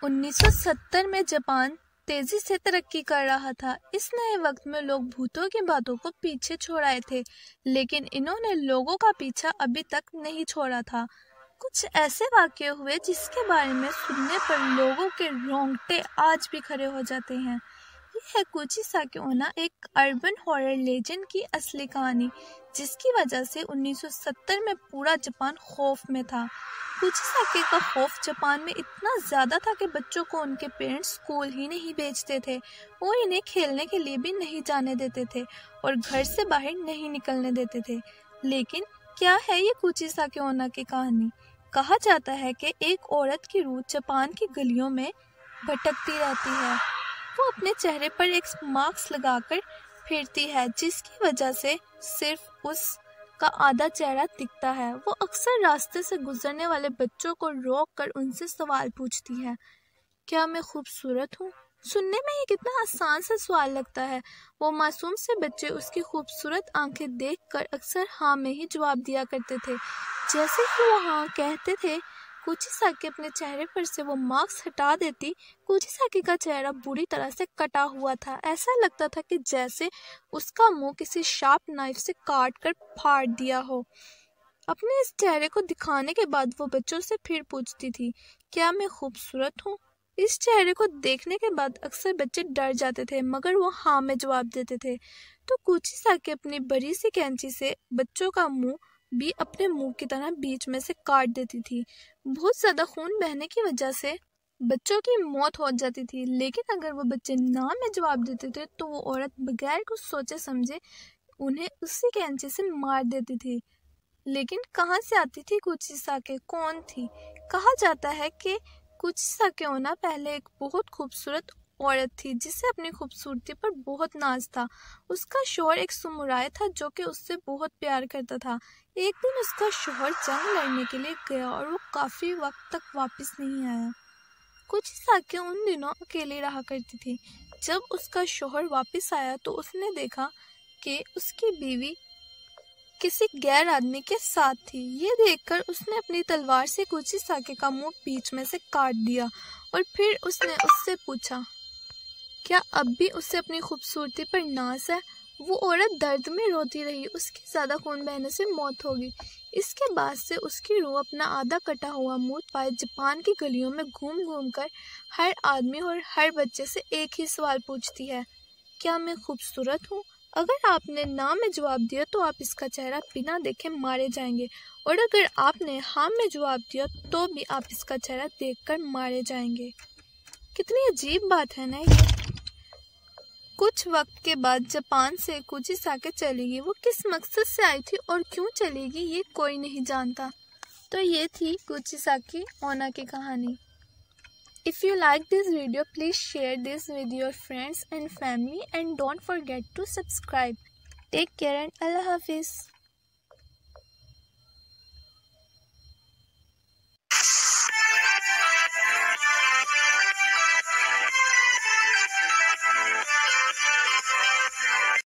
1970 में जापान तेजी से तरक्की कर रहा था। इस नए वक्त में लोग भूतों की बातों को पीछे छोड़ाए थे, लेकिन इन्होंने लोगों का पीछा अभी तक नहीं छोड़ा था। कुछ ऐसे वाकये हुए जिसके बारे में सुनने पर लोगों के रोंगटे आज भी खड़े हो जाते हैं। ये है कुचिसाकी ओना, एक अर्बन हॉरर लेजेंड की असली कहानी, जिसकी वजह से 1970 में पूरा जापान खौफ में था। कुचिसाकी का खौफ जापान में इतना ज़्यादा था कि बच्चों को उनके पेरेंट्स स्कूल ही नहीं भेजते थे। वो इन्हें खेलने के लिए भी नहीं जाने देते थे और घर से बाहर नहीं निकलने देते थे। लेकिन क्या है ये कुचिसाकी ओना की कहानी? कहा जाता है कि एक औरत की रूह जापान की गलियों में भटकती रहती है। वो अपने चेहरे पर एक मास्क लगाकर फिरती है, जिसकी वजह से सिर्फ उसका आधा चेहरा दिखता है। वो अक्सर रास्ते से गुजरने वाले बच्चों को रोक कर उनसे सवाल पूछती है, क्या मैं खूबसूरत हूँ? सुनने में ये कितना आसान सा सवाल लगता है। वो मासूम से बच्चे उसकी खूबसूरत आंखें देखकर अक्सर हाँ में ही जवाब दिया करते थे। जैसे ही वो हाँ कहते थे, कुचिसाकी अपने चेहरे पर से वो मास्क हटा देती। कुचिसाकी का चेहरा बुरी तरह से कटा हुआ था। ऐसा लगता था कि जैसे उसका मुंह किसी शार्प नाइफ से काट कर फाड़ दिया हो। अपने इस चेहरे को दिखाने के बाद वो बच्चों से फिर पूछती थी, क्या मैं खूबसूरत हूँ? इस चेहरे को देखने के बाद अक्सर बच्चे डर जाते थे, मगर वो हाँ में जवाब देते थे। तो कुचिसाकी अपनी बड़ी सी कैंची से बच्चों का मुंह भी अपने मुंह की तरह बीच में से काट देती थी। बहुत ज्यादा खून बहने की वजह से बच्चों की मौत हो जाती थी, लेकिन अगर वो बच्चे ना में जवाब देते थे तो वो औरत बगैर कुछ सोचे समझे उन्हें उसी कैंची से मार देती थी। लेकिन कहाँ से आती थी कुचिसाकी? कौन थी? कहा जाता है कि कुचिसाकी ओना पहले एक बहुत खूबसूरत औरत थी, जिसे अपनी खूबसूरती पर बहुत नाज था। उसका शौहर एक समुराई था जो कि उससे बहुत प्यार करता था। एक दिन उसका शौहर जंग लड़ने के लिए गया और वो काफी वक्त तक वापस नहीं आया। कुचिसाकी उन दिनों अकेली रहा करती थी। जब उसका शौहर वापस आया तो उसने देखा कि उसकी बीवी किसी गैर आदमी के साथ थी। ये देखकर उसने अपनी तलवार से कुचिसाकी का मुंह बीच में से काट दिया और फिर उसने उससे पूछा, क्या अब भी उसे अपनी खूबसूरती पर नाज है? वो औरत दर्द में रोती रही। उसकी ज्यादा खून बहने से मौत होगी। इसके बाद से उसकी रूह अपना आधा कटा हुआ मुंह पाए जापान की गलियों में घूम घूम कर हर आदमी और हर बच्चे से एक ही सवाल पूछती है, क्या मैं खूबसूरत हूँ? अगर आपने ना में जवाब दिया तो आप इसका चेहरा बिना देखे मारे जाएंगे, और अगर आपने हाँ में जवाब दिया तो भी आप इसका चेहरा देखकर मारे जाएंगे। कितनी अजीब बात है ना ये। कुछ वक्त के बाद जापान से कुचिसाकी चलेगी। वो किस मकसद से आई थी और क्यों चलेगी ये कोई नहीं जानता। तो ये थी कुचिसाकी ओना की कहानी। If you like this video, please share this with your friends and family and don't forget to subscribe. Take care and Allah Hafiz.